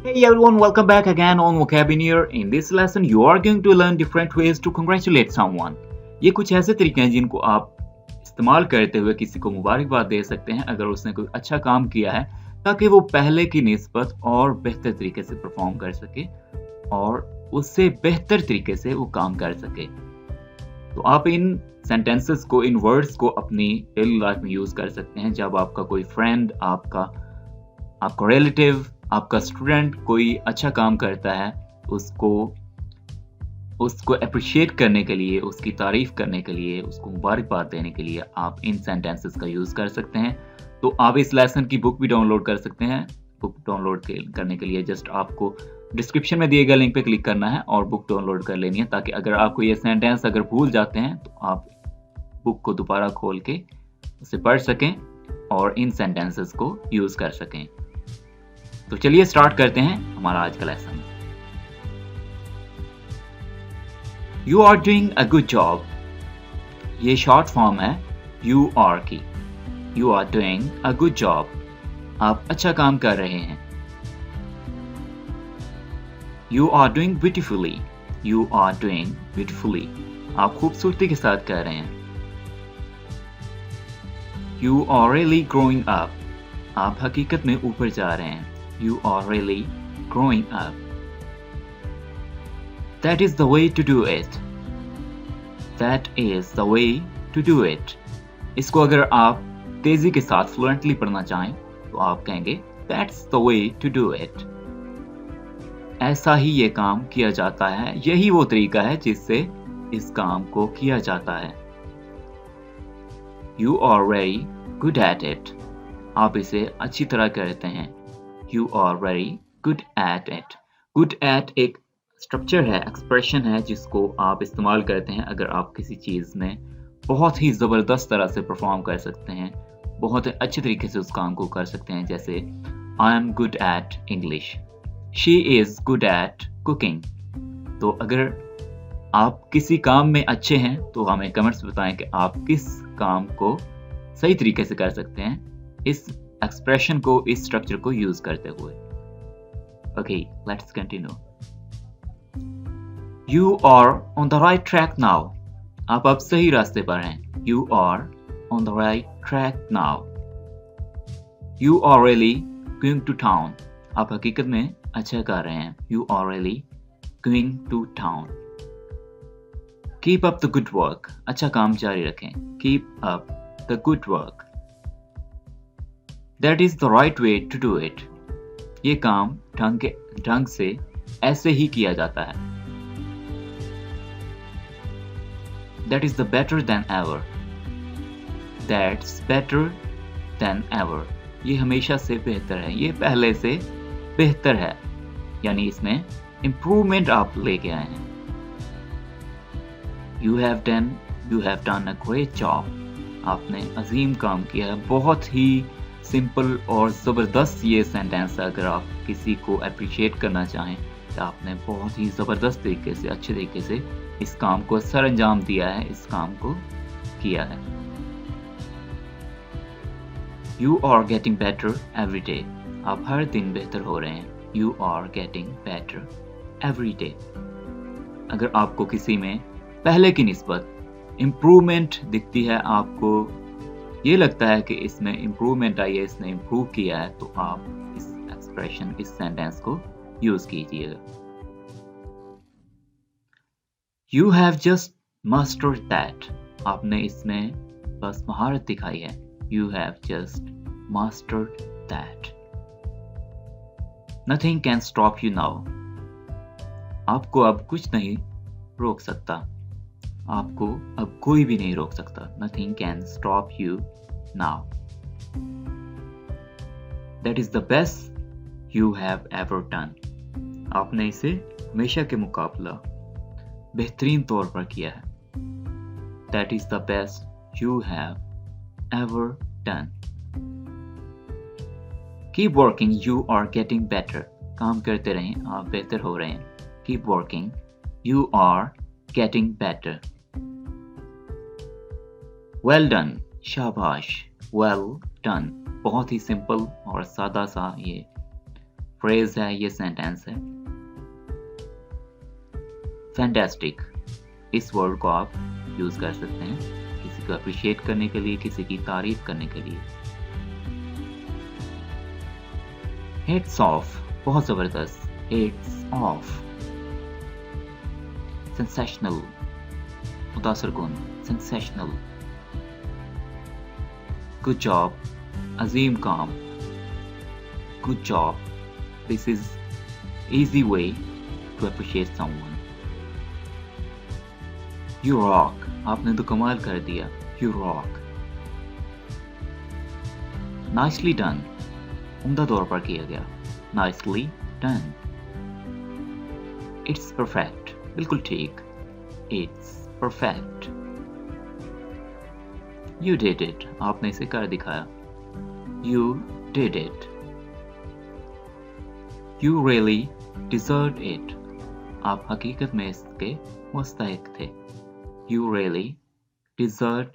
Hey everyone, welcome back again on Vocabulary. In this lesson, you are going to learn different ways to congratulate someone. ये कुछ ऐसे तरीके हैं जिनको आप इस्तेमाल करते हुए किसी को मुबारकबाद दे सकते हैं अगर उसने कोई अच्छा काम किया है, ताकि वो पहले की निस्बत और बेहतर तरीके से परफॉर्म कर सके और उससे बेहतर तरीके से वो काम कर सके। तो आप इन सेंटेंसेस को, इन वर्ड्स को अपनी डेली लाइफ में यूज कर सकते हैं। जब आपका कोई फ्रेंड, आपका रिलेटिव, आपका स्टूडेंट कोई अच्छा काम करता है, उसको अप्रिशिएट करने के लिए, उसकी तारीफ करने के लिए, उसको मुबारकबाद देने के लिए आप इन सेंटेंसेस का यूज कर सकते हैं। तो आप इस लेसन की बुक भी डाउनलोड कर सकते हैं। बुक डाउनलोड करने के लिए जस्ट आपको डिस्क्रिप्शन में दिए गए लिंक पे क्लिक करना है और बुक डाउनलोड कर लेनी है, ताकि अगर आपको ये सेंटेंस अगर भूल जाते हैं तो आप बुक को दोबारा खोल के उसे पढ़ सकें और इन सेंटेंसेस को यूज कर सकें। तो चलिए स्टार्ट करते हैं हमारा आज का lesson. You are doing a good job, ये शॉर्ट फॉर्म है यू आर की। You are doing a good job, आप अच्छा काम कर रहे हैं। You are doing beautifully, you are doing beautifully, आप खूबसूरती के साथ कर रहे हैं। You are really growing up, आप हकीकत में ऊपर जा रहे हैं। You are really growing up. That is the way to do it. That is the way to do it. इसको अगर आप तेजी के साथ फ्लुएंटली पढ़ना चाहें तो आप कहेंगे That's the way to do it. ऐसा ही ये काम किया जाता है, यही वो तरीका है जिससे इस काम को किया जाता है। You are very good at it. आप इसे अच्छी तरह करते हैं। You are very good at it. Good at एक स्ट्रक्चर है, एक्सप्रेशन है जिसको आप इस्तेमाल करते हैं अगर आप किसी चीज़ में बहुत ही ज़बरदस्त तरह से परफॉर्म कर सकते हैं, बहुत अच्छे तरीके से उस काम को कर सकते हैं। जैसे I am good at English. She is good at cooking. तो अगर आप किसी काम में अच्छे हैं तो हमें कमेंट्स में बताएं कि आप किस काम को सही तरीके से कर सकते हैं इस एक्सप्रेशन को, इस स्ट्रक्चर को यूज करते हुए। Okay, let's continue. You are on the right track now, आप अब सही रास्ते पर हैं। You are on the right track now. You are really going to town, आप हकीकत में अच्छा कर रहे हैं। You are really going to town. Keep up the good work, अच्छा काम जारी रखें। Keep up the good work. That is the right way to do it. ये काम ढंग से ऐसे ही किया जाता है। That is the better than ever. That's better than ever. ये हमेशा से बेहतर है, ये पहले से बेहतर है, यानी इसमें इम्प्रूवमेंट आप लेके आए हैं। You have done a great job. आपने अजीम काम किया है। बहुत ही सिंपल और ज़बरदस्त ये सेंटेंस है। अगर आप किसी को अप्रिशिएट करना चाहें तो आपने बहुत ही ज़बरदस्त तरीके से, अच्छे तरीके से इस काम को सर अंजाम दिया है, इस काम को किया है। You are getting better every day, आप हर दिन बेहतर हो रहे हैं। You are getting better every day. अगर आपको किसी में पहले की निस्बत इम्प्रूवमेंट दिखती है, आपको ये लगता है कि इसमें इम्प्रूवमेंट आई है, इसने इम्प्रूव किया है, तो आप इस एक्सप्रेशन, इस सेंटेंस को यूज कीजिएगा। You have just mastered that, आपने इसमें बस महारत दिखाई है। You have just mastered that. Nothing can stop you now, आपको अब कुछ नहीं रोक सकता, आपको अब कोई भी नहीं रोक सकता। Nothing can stop you now. That is the best you have ever done. आपने इसे हमेशा के मुकाबला बेहतरीन तौर पर किया है। That is the best you have ever done. Keep working, you are getting better. काम करते रहें, आप बेहतर हो रहे हैं। Keep working, you are getting better. Well done, शाबाश। Well done, बहुत ही सिंपल और सादा सा ये फ्रेज है, ये सेंटेंस है। फैंटास्टिक, इस वर्ड को आप यूज कर सकते हैं किसी को अप्रिशिएट करने के लिए, किसी की तारीफ करने के लिए। हेड्स ऑफ, बहुत जबरदस्त, हेड्स ऑफ। सेंसेशनल, मुतासर कुन, सेंसेशनल। गुड जॉब, अजीम काम, good job. This is easy way to appreciate someone. You rock, आपने तो कमाल कर दिया, you rock. Nicely done, उम्दा तौर पर किया गया, nicely done. It's perfect, बिल्कुल ठीक, it's perfect. You did it, आपने इसे कर दिखाया, you did it. You really deserved it, आप हकीकत में इसके मुस्तहिक थे, you really deserved